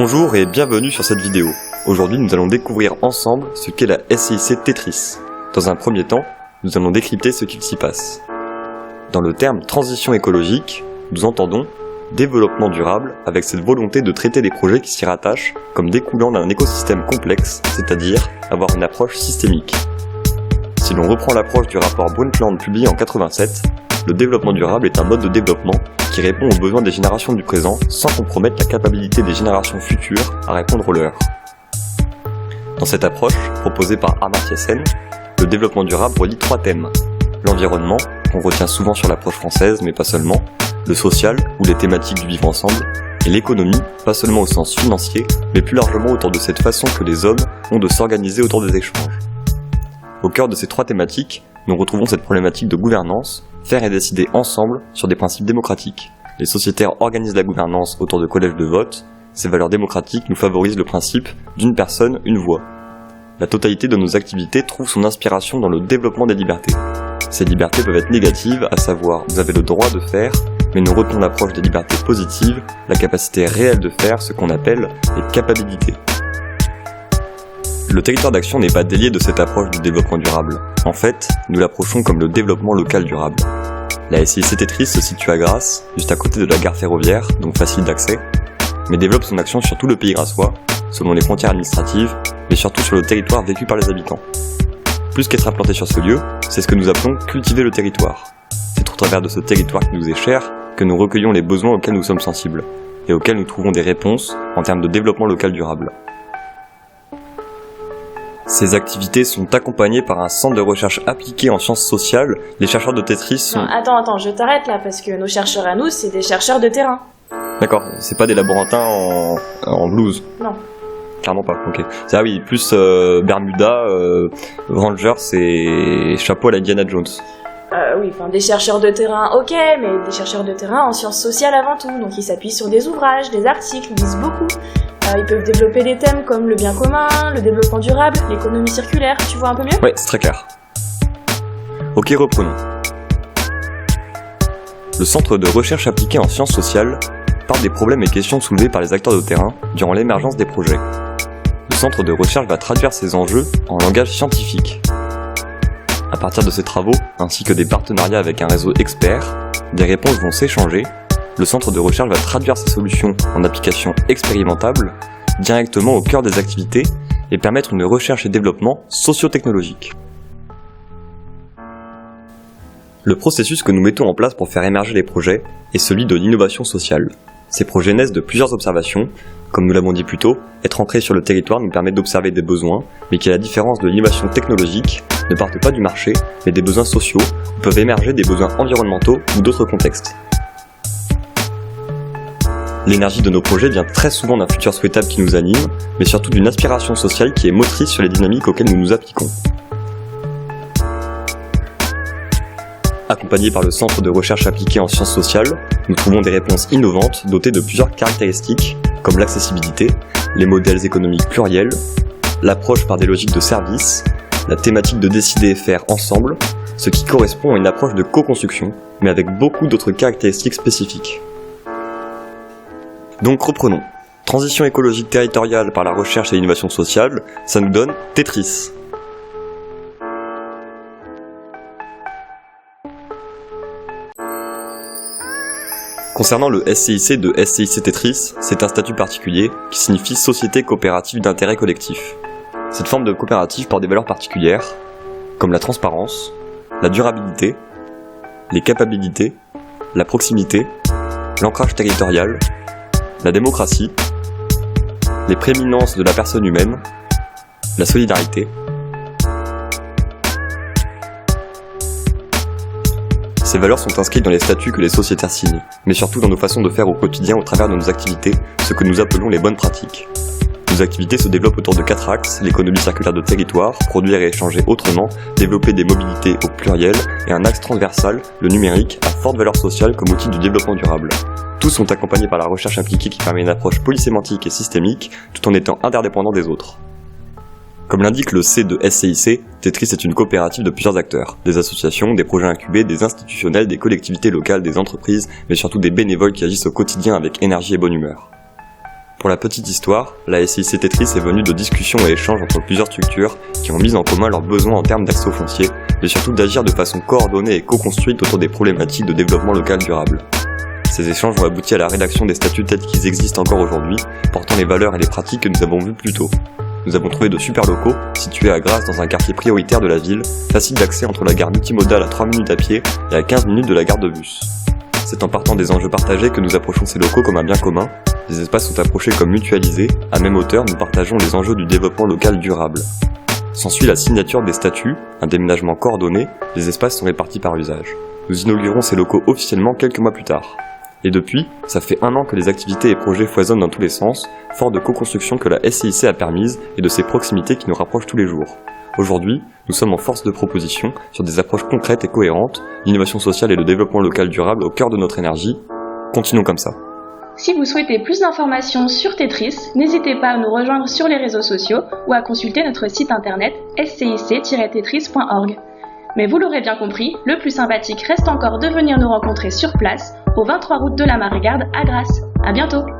Bonjour et bienvenue sur cette vidéo. Aujourd'hui, nous allons découvrir ensemble ce qu'est la SCIC Tetris. Dans un premier temps, nous allons décrypter ce qu'il s'y passe. Dans le terme transition écologique, nous entendons développement durable avec cette volonté de traiter les projets qui s'y rattachent comme découlant d'un écosystème complexe, c'est-à-dire avoir une approche systémique. Si l'on reprend l'approche du rapport Brundtland publié en 87, le développement durable est un mode de développement qui répond aux besoins des générations du présent sans compromettre la capacité des générations futures à répondre aux leurs. Dans cette approche, proposée par Amartya Sen, le développement durable relie trois thèmes. L'environnement, qu'on retient souvent sur l'approche française mais pas seulement, le social, ou les thématiques du vivre ensemble, et l'économie, pas seulement au sens financier, mais plus largement autour de cette façon que les hommes ont de s'organiser autour des échanges. Au cœur de ces trois thématiques, nous retrouvons cette problématique de gouvernance, faire et décider ensemble sur des principes démocratiques. Les sociétaires organisent la gouvernance autour de collèges de vote. Ces valeurs démocratiques nous favorisent le principe d'une personne, une voix. La totalité de nos activités trouve son inspiration dans le développement des libertés. Ces libertés peuvent être négatives, à savoir vous avez le droit de faire, mais nous retenons l'approche des libertés positives, la capacité réelle de faire ce qu'on appelle les capabilités. Le territoire d'action n'est pas délié de cette approche du développement durable. En fait, nous l'approchons comme le développement local durable. La SCIC Tetris se situe à Grasse, juste à côté de la gare ferroviaire, donc facile d'accès, mais développe son action sur tout le pays grassois, selon les frontières administratives, mais surtout sur le territoire vécu par les habitants. Plus qu'être implanté sur ce lieu, c'est ce que nous appelons cultiver le territoire. C'est au travers de ce territoire qui nous est cher que nous recueillons les besoins auxquels nous sommes sensibles, et auxquels nous trouvons des réponses en termes de développement local durable. Ces activités sont accompagnées par un centre de recherche appliquée en sciences sociales. Les chercheurs de Tetris sont... Non, attends, je t'arrête là, parce que nos chercheurs à nous, c'est des chercheurs de terrain. D'accord, c'est pas des laborantins en blouse. Non. Clairement pas, ok. Ah oui, plus Bermuda, Rangers et chapeau à la Indiana Jones. Oui, enfin des chercheurs de terrain, ok, mais des chercheurs de terrain en sciences sociales avant tout, donc ils s'appuient sur des ouvrages, des articles, ils lisent beaucoup. Ils peuvent développer des thèmes comme le bien commun, le développement durable, l'économie circulaire, tu vois un peu mieux ? Ouais, c'est très clair. Ok, reprenons. Le Centre de recherche appliquée en sciences sociales parle des problèmes et questions soulevés par les acteurs de terrain durant l'émergence des projets. Le Centre de recherche va traduire ces enjeux en langage scientifique. À partir de ces travaux, ainsi que des partenariats avec un réseau expert, des réponses vont s'échanger. Le centre de recherche va traduire ces solutions en applications expérimentables, directement au cœur des activités, et permettre une recherche et développement socio-technologique. Le processus que nous mettons en place pour faire émerger les projets est celui de l'innovation sociale. Ces projets naissent de plusieurs observations. Comme nous l'avons dit plus tôt, être ancré sur le territoire nous permet d'observer des besoins, mais qui, à la différence de l'innovation technologique, ne partent pas du marché, mais des besoins sociaux, où peuvent émerger des besoins environnementaux ou d'autres contextes. L'énergie de nos projets vient très souvent d'un futur souhaitable qui nous anime, mais surtout d'une aspiration sociale qui est motrice sur les dynamiques auxquelles nous nous appliquons. Accompagnés par le Centre de recherche appliquée en sciences sociales, nous trouvons des réponses innovantes dotées de plusieurs caractéristiques, comme l'accessibilité, les modèles économiques pluriels, l'approche par des logiques de service, la thématique de décider et faire ensemble, ce qui correspond à une approche de co-construction, mais avec beaucoup d'autres caractéristiques spécifiques. Donc reprenons. Transition écologique territoriale par la recherche et l'innovation sociale, ça nous donne Tetris. Concernant le SCIC de SCIC Tetris, c'est un statut particulier qui signifie Société coopérative d'intérêt collectif. Cette forme de coopérative porte des valeurs particulières, comme la transparence, la durabilité, les capabilités, la proximité, l'ancrage territorial, la démocratie, les prééminences de la personne humaine, la solidarité. Ces valeurs sont inscrites dans les statuts que les sociétaires signent, mais surtout dans nos façons de faire au quotidien au travers de nos activités, ce que nous appelons les bonnes pratiques. Nos activités se développent autour de 4 axes, l'économie circulaire de territoire, produire et échanger autrement, développer des mobilités au pluriel, et un axe transversal, le numérique, à forte valeur sociale comme outil du développement durable. Tous sont accompagnés par la recherche appliquée qui permet une approche polysémantique et systémique, tout en étant interdépendants des autres. Comme l'indique le C de SCIC, Tetris est une coopérative de plusieurs acteurs, des associations, des projets incubés, des institutionnels, des collectivités locales, des entreprises, mais surtout des bénévoles qui agissent au quotidien avec énergie et bonne humeur. Pour la petite histoire, la SCIC Tetris est venue de discussions et échanges entre plusieurs structures qui ont mis en commun leurs besoins en termes d'accès au foncier, mais surtout d'agir de façon coordonnée et co-construite autour des problématiques de développement local durable. Ces échanges ont abouti à la rédaction des statuts tels qu'ils existent encore aujourd'hui, portant les valeurs et les pratiques que nous avons vues plus tôt. Nous avons trouvé de super locaux, situés à Grasse dans un quartier prioritaire de la ville, facile d'accès entre la gare multimodale à 3 minutes à pied et à 15 minutes de la gare de bus. C'est en partant des enjeux partagés que nous approchons ces locaux comme un bien commun. Les espaces sont approchés comme mutualisés, à même hauteur nous partageons les enjeux du développement local durable. S'ensuit la signature des statuts, un déménagement coordonné, les espaces sont répartis par usage. Nous inaugurons ces locaux officiellement quelques mois plus tard. Et depuis, ça fait 1 an que les activités et projets foisonnent dans tous les sens, fort de co-construction que la SCIC a permise et de ces proximités qui nous rapprochent tous les jours. Aujourd'hui, nous sommes en force de proposition sur des approches concrètes et cohérentes, l'innovation sociale et le développement local durable au cœur de notre énergie. Continuons comme ça. Si vous souhaitez plus d'informations sur Tetris, n'hésitez pas à nous rejoindre sur les réseaux sociaux ou à consulter notre site internet scic-tetris.org. Mais vous l'aurez bien compris, le plus sympathique reste encore de venir nous rencontrer sur place, au 23 route de la Marégarde à Grasse. À bientôt!